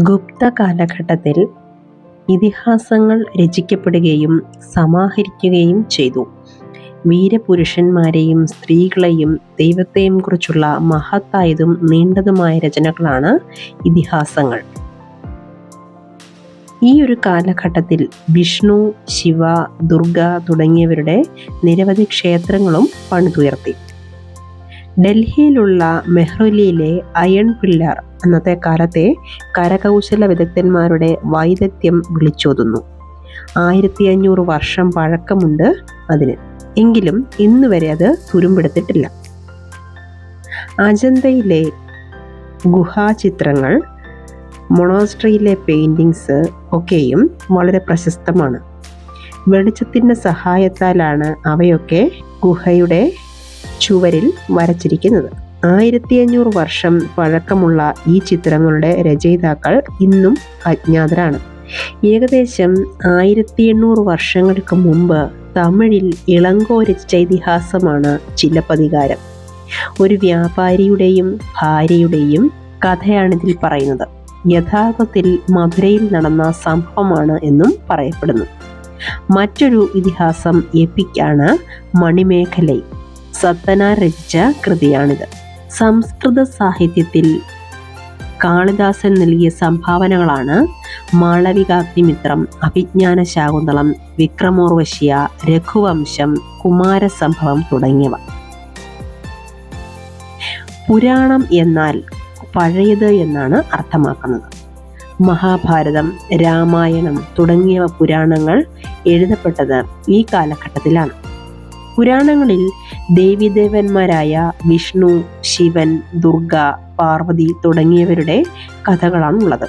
ഗുപ്ത കാലഘട്ടത്തിൽ ഇതിഹാസങ്ങൾ രചിക്കപ്പെടുകയും സമാഹരിക്കുകയും ചെയ്തു. വീരപുരുഷന്മാരെയും സ്ത്രീകളെയും ദൈവത്തെയും കുറിച്ചുള്ള മഹത്തായതും നീണ്ടതുമായ രചനകളാണ് ഇതിഹാസങ്ങൾ. ഈ ഒരു കാലഘട്ടത്തിൽ വിഷ്ണു, ശിവ, ദുർഗ തുടങ്ങിയവരുടെ നിരവധി ക്ഷേത്രങ്ങളും പണിതുയർത്തി. ഡൽഹിയിലുള്ള മെഹ്റലിയിലെ അയൺ പില്ലർ അന്നത്തെ കാലത്തെ കരകൗശല വിദഗ്ധന്മാരുടെ വൈദഗ്ധ്യം വിളിച്ചോതുന്നു. 1500 വർഷം പഴക്കമുണ്ട് അതിന്. എങ്കിലും ഇന്നുവരെ അത് തുരുമ്പെടുത്തിട്ടില്ല. അജന്തയിലെ ഗുഹാചിത്രങ്ങൾ, മൊണാസ്ട്രിയിലെ പെയിന്റിങ്സ് ഒക്കെയും വളരെ പ്രശസ്തമാണ്. വെളിച്ചത്തിൻ്റെ സഹായത്താലാണ് അവയൊക്കെ ഗുഹയുടെ ചുവരിൽ വരച്ചിരിക്കുന്നത്. 1500 വർഷം പഴക്കമുള്ള ഈ ചിത്രങ്ങളുടെ രചയിതാക്കൾ ഇന്നും അജ്ഞാതരാണ്. ഏകദേശം 1800 വർഷങ്ങൾക്ക് മുമ്പ് തമിഴിൽ ഇളങ്കോ രചിച്ച ഇതിഹാസമാണ് ചിലപ്പതികാരം. ഒരു വ്യാപാരിയുടെയും ഭാര്യയുടെയും കഥയാണിതിൽ പറയുന്നത്. യഥാർത്ഥത്തിൽ മധുരയിൽ നടന്ന സംഭവമാണ് എന്നും പറയപ്പെടുന്നു. മറ്റൊരു ഇതിഹാസം എപ്പിക്കാണ് മണിമേഖലൈ. സത്തനാർ രചിച്ച കൃതിയാണിത്. സംസ്കൃത സാഹിത്യത്തിൽ കാളിദാസൻ നൽകിയ സംഭാവനകളാണ് മാളവികാഗ്നിമിത്രം, അഭിജ്ഞാന ശാകുന്തളം, വിക്രമോർവശിയ, രഘുവംശം, കുമാരസംഭവം തുടങ്ങിയവ. പുരാണം എന്നാൽ പഴയത് എന്നാണ് അർത്ഥമാക്കുന്നത്. മഹാഭാരതം, രാമായണം തുടങ്ങിയവ പുരാണങ്ങൾ എഴുതപ്പെട്ടത് ഈ കാലഘട്ടത്തിലാണ്. പുരാണങ്ങളിൽ ദേവീദേവന്മാരായ വിഷ്ണു, ശിവൻ, ദുർഗ, പാർവതി തുടങ്ങിയവരുടെ കഥകളാണുള്ളത്.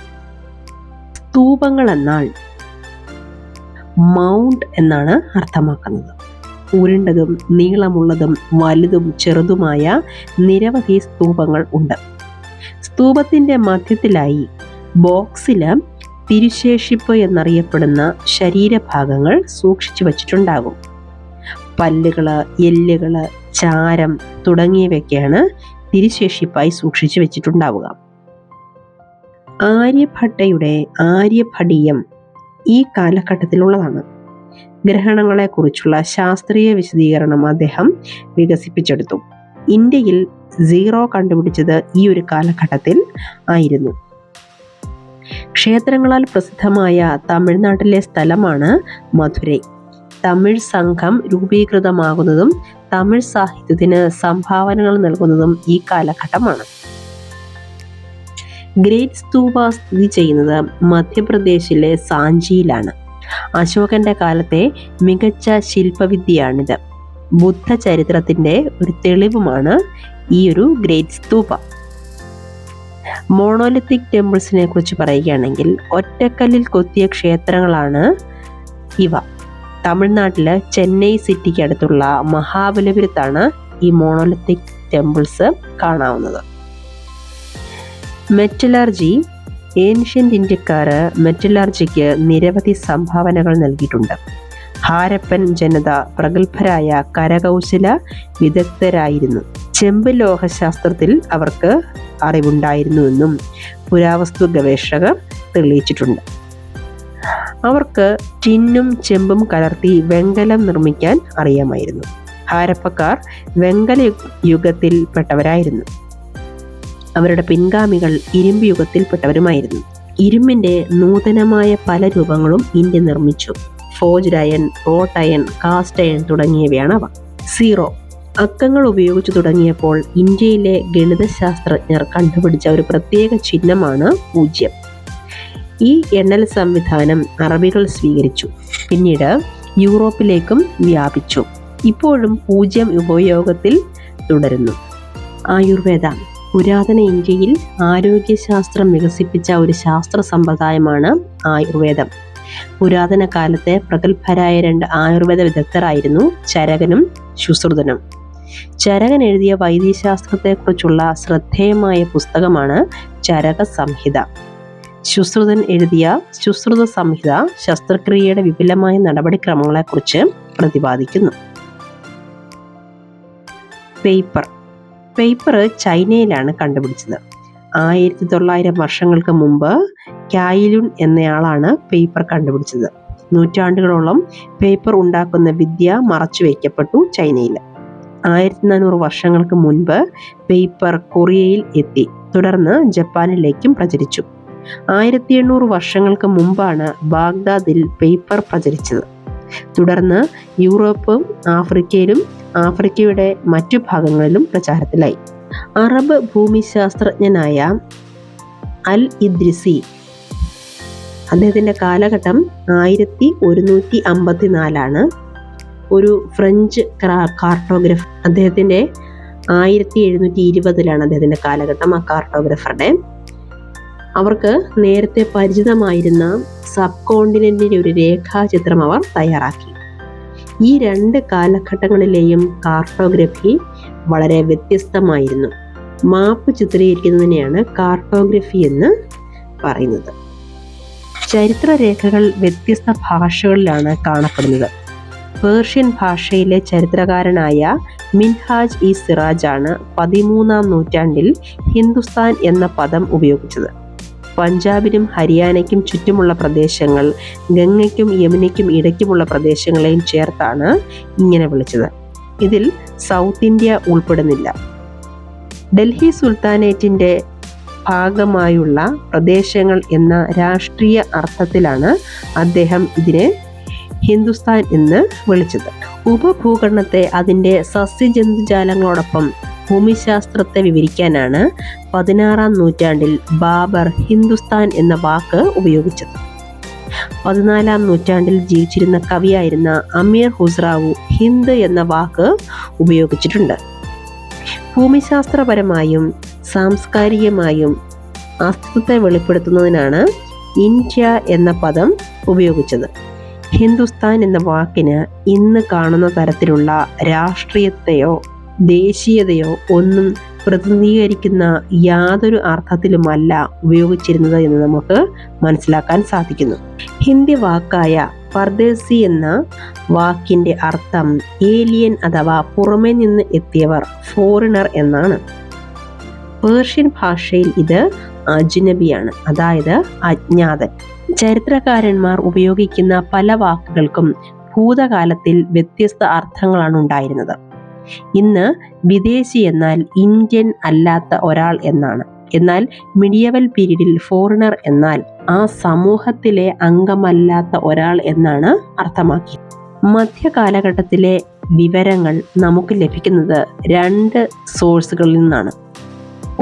സ്തൂപങ്ങൾ എന്നാൽ മൗണ്ട് എന്നാണ് അർത്ഥമാക്കുന്നത്. ഉരുണ്ടതും നീളമുള്ളതും വലുതും ചെറുതുമായ നിരവധി സ്തൂപങ്ങൾ ഉണ്ട്. സ്തൂപത്തിൻ്റെ മധ്യത്തിലായി ബോക്സില് തിരുശേഷിപ്പ് എന്നറിയപ്പെടുന്ന ശരീരഭാഗങ്ങൾ സൂക്ഷിച്ചു വച്ചിട്ടുണ്ടാകും. പല്ലുകള്, എല്ലുകള്, ചാരം തുടങ്ങിയവയൊക്കെയാണ് തിരുശേഷിപ്പായി സൂക്ഷിച്ചു വെച്ചിട്ടുണ്ടാവുക. ആര്യഭട്ടയുടെ ആര്യഭടീയം ഈ കാലഘട്ടത്തിലുള്ളതാണ്. ഗ്രഹണങ്ങളെക്കുറിച്ചുള്ള ശാസ്ത്രീയ വിശദീകരണം അദ്ദേഹം വികസിപ്പിച്ചെടുത്തു. ഇന്ത്യയിൽ സീറോ കണ്ടുപിടിച്ചത് ഈ ഒരു കാലഘട്ടത്തിൽ ആയിരുന്നു. ക്ഷേത്രങ്ങളാൽ പ്രസിദ്ധമായ തമിഴ്നാട്ടിലെ സ്ഥലമാണ് മധുരൈ. തമിഴ് സംഘം രൂപീകൃതമാകുന്നതും തമിഴ് സാഹിത്യത്തിന് സംഭാവനകൾ നൽകുന്നതും ഈ കാലഘട്ടമാണ്. ഗ്രേറ്റ് സ്തൂപ സ്ഥിതി ചെയ്യുന്നത് മധ്യപ്രദേശിലെ സാഞ്ചിയിലാണ്. അശോകന്റെ കാലത്തെ മികച്ച ശില്പവിദ്യയാണിത്. ബുദ്ധ ചരിത്രത്തിന്റെ ഒരു തെളിവുമാണ് ഈ ഒരു ഗ്രേറ്റ് സ്തൂപ. മോണോലിത്തിക് ടെമ്പിൾസിനെ കുറിച്ച് പറയുകയാണെങ്കിൽ ഒറ്റക്കല്ലിൽ കൊത്തിയ ക്ഷേത്രങ്ങളാണ് ഇവ. തമിഴ്നാട്ടിലെ ചെന്നൈ സിറ്റിക്ക് അടുത്തുള്ള മഹാബലിപുരത്താണ് ഈ മോണോലിത്തിക് ടെമ്പിൾസ് കാണാവുന്നത്. മെറ്റലർജി. ഏൻഷ്യൻ്റ് ഇന്ത്യക്കാർ മെറ്റലർജിക്ക് നിരവധി സംഭാവനകൾ നൽകിയിട്ടുണ്ട്. ഹാരപ്പൻ ജനത പ്രഗത്ഭരായ കരകൗശല വിദഗ്ധരായിരുന്നു. ചെമ്പ് ലോഹശാസ്ത്രത്തിൽ അവർക്ക് അറിവുണ്ടായിരുന്നുവെന്നും പുരാവസ്തു ഗവേഷകർ തെളിയിച്ചിട്ടുണ്ട്. അവർക്ക് ടിന്നും ചെമ്പും കലർത്തി വെങ്കലം നിർമ്മിക്കാൻ അറിയാമായിരുന്നു. ഹാരപ്പക്കാർ വെങ്കല യുഗത്തിൽ പെട്ടവരായിരുന്നു. അവരുടെ പിൻഗാമികൾ ഇരുമ്പ് യുഗത്തിൽപ്പെട്ടവരുമായിരുന്നു. ഇരുമ്പിന്റെ നൂതനമായ പല രൂപങ്ങളും ഇന്ത്യ നിർമ്മിച്ചു. Forged iron, wrought iron, cast iron തുടങ്ങിയവയാണ് അവ. സീറോ. അക്കങ്ങൾ ഉപയോഗിച്ചു തുടങ്ങിയപ്പോൾ ഇന്ത്യയിലെ ഗണിതശാസ്ത്രജ്ഞർ കണ്ടുപിടിച്ച ഒരു പ്രത്യേക ചിഹ്നമാണ് 0. ഈ എണ്ണൽ സംവിധാനം അറബികൾ സ്വീകരിച്ചു. പിന്നീട് യൂറോപ്പിലേക്കും വ്യാപിച്ചു. ഇപ്പോഴും 0 ഉപയോഗത്തിൽ തുടരുന്നു. ആയുർവേദ. പുരാതന ഇന്ത്യയിൽ ആരോഗ്യശാസ്ത്രം വികസിപ്പിച്ച ഒരു ശാസ്ത്ര സമ്പ്രദായമാണ് ആയുർവേദം. പുരാതന കാലത്തെ പ്രഗത്ഭരായ 2 ആയുർവേദ വിദഗ്ധരായിരുന്നു ചരകനും ശുശ്രുതനും. ചരകൻ എഴുതിയ വൈദ്യശാസ്ത്രത്തെക്കുറിച്ചുള്ള ശ്രദ്ധേയമായ പുസ്തകമാണ് ചരക സംഹിത. ശുശ്രുതൻ എഴുതിയ ശുശ്രുത സംഹിത ശസ്ത്രക്രിയയുടെ വിപുലമായ നടപടിക്രമങ്ങളെക്കുറിച്ച് പ്രതിപാദിക്കുന്നു. പേപ്പർ ചൈനയിലാണ് കണ്ടുപിടിച്ചത്. 1900 വർഷങ്ങൾക്ക് മുമ്പ് കായിലുൻ എന്നയാളാണ് പേപ്പർ കണ്ടുപിടിച്ചത്. നൂറ്റാണ്ടുകളോളം പേപ്പർ ഉണ്ടാക്കുന്ന വിദ്യ മറച്ചു വയ്ക്കപ്പെട്ടു ചൈനയിൽ. 1400 വർഷങ്ങൾക്ക് മുൻപ് പേപ്പർ കൊറിയയിൽ എത്തി, തുടർന്ന് ജപ്പാനിലേക്കും പ്രചരിച്ചു. 1800 വർഷങ്ങൾക്ക് മുമ്പാണ് ബാഗ്ദാദിൽ പേപ്പർ പ്രചരിച്ചത്. തുടർന്ന് യൂറോപ്പും ആഫ്രിക്കയിലും ആഫ്രിക്കയുടെ മറ്റു ഭാഗങ്ങളിലും പ്രചാരത്തിലായി. അറബ് ഭൂമിശാസ്ത്രജ്ഞനായ അൽ ഇദ്രിസി, അദ്ദേഹത്തിൻ്റെ കാലഘട്ടം 1154 ഒരു ഫ്രഞ്ച് കാർട്ടോഗ്രഫർ. അദ്ദേഹത്തിൻ്റെ 1720 അദ്ദേഹത്തിൻ്റെ കാലഘട്ടം. ആ കാർട്ടോഗ്രഫറുടെ അവർക്ക് നേരത്തെ പരിചിതമായിരുന്ന സബ് കോണ്ടിനെന്റിൻ്റെ ഒരു രേഖാചിത്രം അവർ തയ്യാറാക്കി. ഈ രണ്ട് കാലഘട്ടങ്ങളിലെയും കാർട്ടോഗ്രഫി വളരെ വ്യത്യസ്തമായിരുന്നു. മാപ്പ് ചിത്രീകരിക്കുന്നതിനെയാണ് കാർട്ടോഗ്രഫി എന്ന് പറയുന്നത്. ചരിത്രരേഖകൾ വ്യത്യസ്ത ഭാഷകളിലാണ് കാണപ്പെടുന്നത്. പേർഷ്യൻ ഭാഷയിലെ ചരിത്രകാരനായ മിൻഹാജ് ഇ സിറാജാണ് 13-ാം നൂറ്റാണ്ടിൽ ഹിന്ദുസ്ഥാൻ എന്ന പദം ഉപയോഗിച്ചത്. പഞ്ചാബിനും ഹരിയാനയ്ക്കും ചുറ്റുമുള്ള പ്രദേശങ്ങൾ, ഗംഗയ്ക്കും യമുനയ്ക്കും ഇടയ്ക്കുമുള്ള പ്രദേശങ്ങളെയും ചേർത്താണ് ഇങ്ങനെ വിളിച്ചത്. ഇതിൽ സൗത്ത് ഇന്ത്യ ഉൾപ്പെടുന്നില്ല. ഡൽഹി സുൽത്താനേറ്റിൻ്റെ ഭാഗമായുള്ള പ്രദേശങ്ങൾ എന്ന രാഷ്ട്രീയ അർത്ഥത്തിലാണ് അദ്ദേഹം ഇതിനെ ഹിന്ദുസ്ഥാൻ എന്ന് വിളിച്ചത്. ഉപഭൂഖണ്ഡത്തെ അതിൻ്റെ സസ്യജന്തുജാലങ്ങളോടൊപ്പം ഭൂമിശാസ്ത്രത്തെ വിവരിക്കാനാണ് 16-ാം നൂറ്റാണ്ടിൽ ബാബർ ഹിന്ദുസ്ഥാൻ എന്ന വാക്ക് ഉപയോഗിച്ചത്. 14-ാം നൂറ്റാണ്ടിൽ ജീവിച്ചിരുന്ന കവിയായിരുന്ന അമീർ ഖുസ്രാവു ഹിന്ദ് എന്ന വാക്ക് ഉപയോഗിച്ചിട്ടുണ്ട്. ഭൂമിശാസ്ത്രപരമായും സാംസ്കാരികമായും അസ്തിത്വത്തെ വെളിപ്പെടുത്തുന്നതിനാണ് ഇന്ത്യ എന്ന പദം ഉപയോഗിച്ചത്. ഹിന്ദുസ്ഥാൻ എന്ന വാക്കിന് ഇന്ന് കാണുന്ന തരത്തിലുള്ള രാഷ്ട്രീയത്തെയോ ദേശീയതയോ ഒന്നും പ്രതിനിധീകരിക്കുന്ന യാതൊരു അർത്ഥത്തിലുമല്ല ഉപയോഗിച്ചിരുന്നത് എന്ന് നമുക്ക് മനസ്സിലാക്കാൻ സാധിക്കുന്നു. ഹിന്ദി വാക്കായ പർദേശി എന്ന വാക്കിൻ്റെ അർത്ഥം ഏലിയൻ അഥവാ പുറമേ നിന്ന് എത്തിയവർ, ഫോറിനർ എന്നാണ്. പേർഷ്യൻ ഭാഷയിൽ ഇത് അജ്നബിയാണ്, അതായത് അജ്ഞാതൻ. ചരിത്രകാരന്മാർ ഉപയോഗിക്കുന്ന പല വാക്കുകൾക്കും ഭൂതകാലത്തിൽ വ്യത്യസ്ത അർത്ഥങ്ങളാണ് ഉണ്ടായിരുന്നത്. ഇന്ന് വിദേശി എന്നാൽ ഇന്ത്യൻ അല്ലാത്ത ഒരാൾ എന്നാണ്. എന്നാൽ മിഡിയവൽ പീരീഡിൽ ഫോറിനർ എന്നാൽ ആ സമൂഹത്തിലെ അംഗമല്ലാത്ത ഒരാൾ എന്നാണ് അർത്ഥമാക്കിയത്. മധ്യകാലഘട്ടത്തിലെ വിവരങ്ങൾ നമുക്ക് ലഭിക്കുന്നത് 2 സോഴ്സുകളിൽ നിന്നാണ്.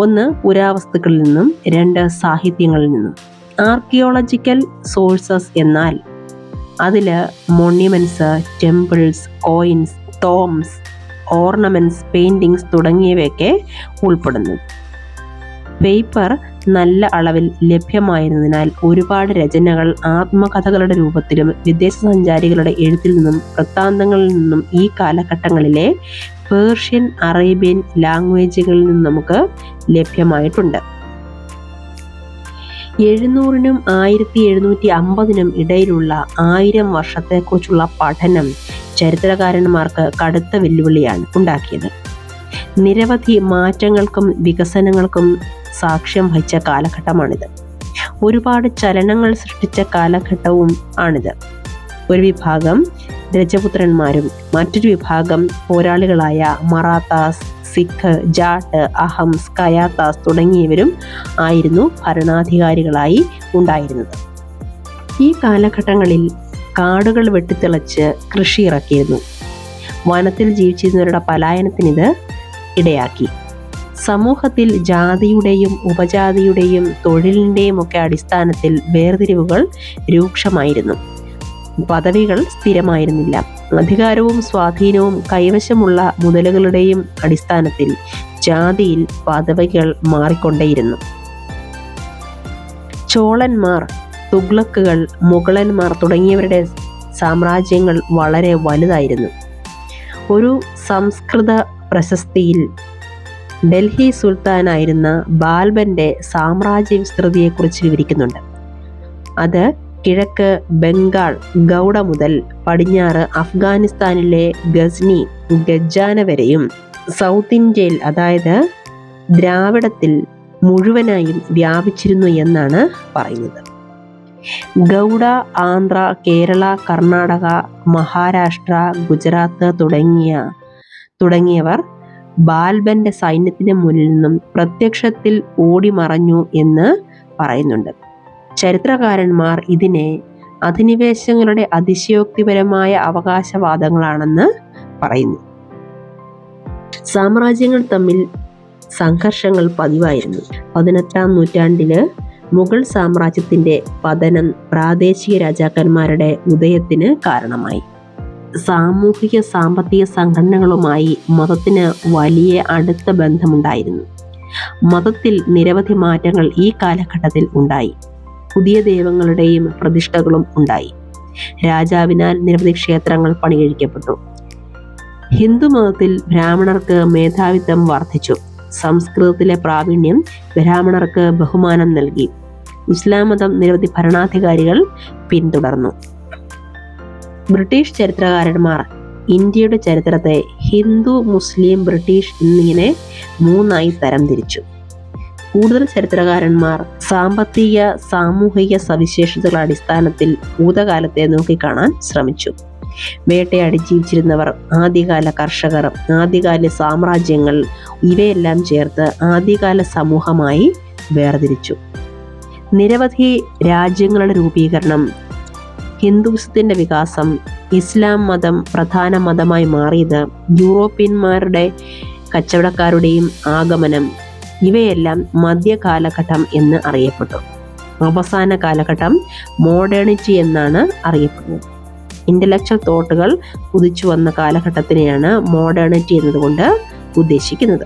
ഒന്ന് പുരാവസ്തുക്കളിൽ നിന്നും, 2 സാഹിത്യങ്ങളിൽ നിന്നും. ആർക്കിയോളജിക്കൽ സോഴ്സസ് എന്നാൽ അതിൽ monuments, temples, coins, Toms, ornaments, paintings തുടങ്ങിയവയൊക്കെ ഉൾപ്പെടുന്നു. പേപ്പർ നല്ല അളവിൽ ലഭ്യമായിരുന്നതിനാൽ ഒരുപാട് രചനകൾ ആത്മകഥകളുടെ രൂപത്തിലും വിദേശ സഞ്ചാരികളുടെ എഴുത്തിൽ നിന്നും വൃത്താന്തങ്ങളിൽ നിന്നും ഈ കാലഘട്ടങ്ങളിലെ പേർഷ്യൻ, അറേബ്യൻ ലാംഗ്വേജുകളിൽ നിന്നും നമുക്ക് ലഭ്യമായിട്ടുണ്ട്. 700-നും 1750-നും ഇടയിലുള്ള 1000 വർഷത്തെക്കുറിച്ചുള്ള പഠനം ചരിത്രകാരന്മാർക്ക് കടുത്ത വെല്ലുവിളിയാണ് ഉണ്ടാക്കിയത്. നിരവധി മാറ്റങ്ങൾക്കും വികസനങ്ങൾക്കും സാക്ഷ്യം വഹിച്ച കാലഘട്ടമാണിത്. ഒരുപാട് ചലനങ്ങൾ സൃഷ്ടിച്ച കാലഘട്ടവും ആണിത്. ഒരു വിഭാഗം രജപുത്രന്മാരും മറ്റൊരു വിഭാഗം പോരാളികളായ മറാത്താസ്, സിഖ്, ജാട്ട്, അഹംസ്, കയാത്താസ് തുടങ്ങിയവരും ആയിരുന്നു ഭരണാധികാരികളായി ഉണ്ടായിരുന്നത്. ഈ കാലഘട്ടങ്ങളിൽ കാടുകൾ വെട്ടിത്തിളച്ച് കൃഷി ഇറക്കിയിരുന്നു. വനത്തിൽ ജീവിച്ചിരുന്നവരുടെ പലായനത്തിനിത് ഇടയാക്കി. സമൂഹത്തിൽ ജാതിയുടെയും ഉപജാതിയുടെയും തൊഴിലിൻ്റെയും ഒക്കെ അടിസ്ഥാനത്തിൽ വേർതിരിവുകൾ രൂക്ഷമായിരുന്നു. പദവികൾ സ്ഥിരമായിരുന്നില്ല. അധികാരവും സ്വാധീനവും കൈവശമുള്ള മുതലുകളുടെയും അടിസ്ഥാനത്തിൽ ജാതിയിൽ പദവികൾ മാറിക്കൊണ്ടേയിരുന്നു. ചോളന്മാർ, തുഗ്ലക്കുകൾ, മുഗളന്മാർ തുടങ്ങിയവരുടെ സാമ്രാജ്യങ്ങൾ വളരെ വലുതായിരുന്നു. ഒരു സംസ്കൃത പ്രശസ്തിയിൽ ഡൽഹി സുൽത്താനായിരുന്ന ബാൽബന്റെ സാമ്രാജ്യ വിസ്തൃതിയെക്കുറിച്ച് വിവരിക്കുന്നുണ്ട്. അത് കിഴക്ക് ബംഗാൾ ഗൗഡ മുതൽ പടിഞ്ഞാറ് അഫ്ഗാനിസ്ഥാനിലെ ഗസ്നി, ഗജാന വരെയും സൗത്ത് ഇന്ത്യയിൽ അതായത് ദ്രാവിഡത്തിൽ മുഴുവനായും വ്യാപിച്ചിരുന്നു എന്നാണ് പറയുന്നത്. ഗൗഡ, ആന്ധ്ര, കേരള, കർണാടക, മഹാരാഷ്ട്ര, ഗുജറാത്ത് തുടങ്ങിയവർ ബാൽബന്റെ സൈന്യത്തിന് മുന്നിൽ നിന്നും പ്രത്യക്ഷത്തിൽ ഓടിമറഞ്ഞു എന്ന് പറയുന്നുണ്ട്. ചരിത്രകാരന്മാർ ഇതിനെ അധിനിവേശങ്ങളുടെ അതിശയോക്തിപരമായ അവകാശവാദങ്ങളാണെന്ന് പറയുന്നു. സാമ്രാജ്യങ്ങൾ തമ്മിൽ സംഘർഷങ്ങൾ പതിവായിരുന്നു. 18-ാം നൂറ്റാണ്ടില് മുഗൾ സാമ്രാജ്യത്തിന്റെ പതനം പ്രാദേശിക രാജാക്കന്മാരുടെ ഉദയത്തിന് കാരണമായി. സാമൂഹിക സാമ്പത്തിക സംഘടനകളുമായി മതത്തിന് വലിയ അടുത്ത ബന്ധമുണ്ടായിരുന്നു. മതത്തിൽ നിരവധി മാറ്റങ്ങൾ ഈ കാലഘട്ടത്തിൽ ഉണ്ടായി. പുതിയ ദൈവങ്ങളുടെയും പ്രതിഷ്ഠകളും ഉണ്ടായി. രാജാവിനാൽ നിരവധി ക്ഷേത്രങ്ങൾ പണികഴിക്കപ്പെട്ടു. ഹിന്ദു മതത്തിൽ ബ്രാഹ്മണർക്ക് മേധാവിത്വം വർദ്ധിച്ചു. സംസ്കൃതത്തിലെ പ്രാവീണ്യം ബ്രാഹ്മണർക്ക് ബഹുമാനം നൽകി. ഇസ്ലാം മതം നിരവധി ഭരണാധികാരികൾ പിന്തുടർന്നു. ബ്രിട്ടീഷ് ചരിത്രകാരന്മാർ ഇന്ത്യയുടെ ചരിത്രത്തെ ഹിന്ദു, മുസ്ലിം, ബ്രിട്ടീഷ് എന്നിങ്ങനെ 3ആയി തരംതിരിച്ചു. കൂടുതൽ ചരിത്രകാരന്മാർ സാമ്പത്തിക, സാമൂഹിക സവിശേഷതകളുടെ അടിസ്ഥാനത്തിൽ ഭൂതകാലത്തെ നോക്കിക്കാണാൻ ശ്രമിച്ചു. വേട്ടയാടി ജീവിച്ചിരുന്നവർ, ആദ്യകാല കർഷകർ, ആദ്യകാല സാമ്രാജ്യങ്ങൾ ഇവയെല്ലാം ചേർത്ത് ആദ്യകാല സമൂഹമായി വേർതിരിച്ചു. നിരവധി രാജ്യങ്ങളുടെ രൂപീകരണം, ഹിന്ദുവിസത്തിന്റെ വികാസം, ഇസ്ലാം മതം പ്രധാന മതമായി മാറിയത്, യൂറോപ്യന്മാരുടെ കച്ചവടക്കാരുടെയും ആഗമനം ഇവയെല്ലാം മധ്യകാലഘട്ടം എന്ന് അറിയപ്പെട്ടു. അവസാന കാലഘട്ടം മോഡേണിറ്റി എന്നാണ് അറിയപ്പെടുന്നത്. ഇന്റലക്ച്വൽ തോട്ടുകൾ ഉദിച്ചു വന്ന കാലഘട്ടത്തിനെയാണ് മോഡേണിറ്റി എന്നതുകൊണ്ട് ഉദ്ദേശിക്കുന്നത്.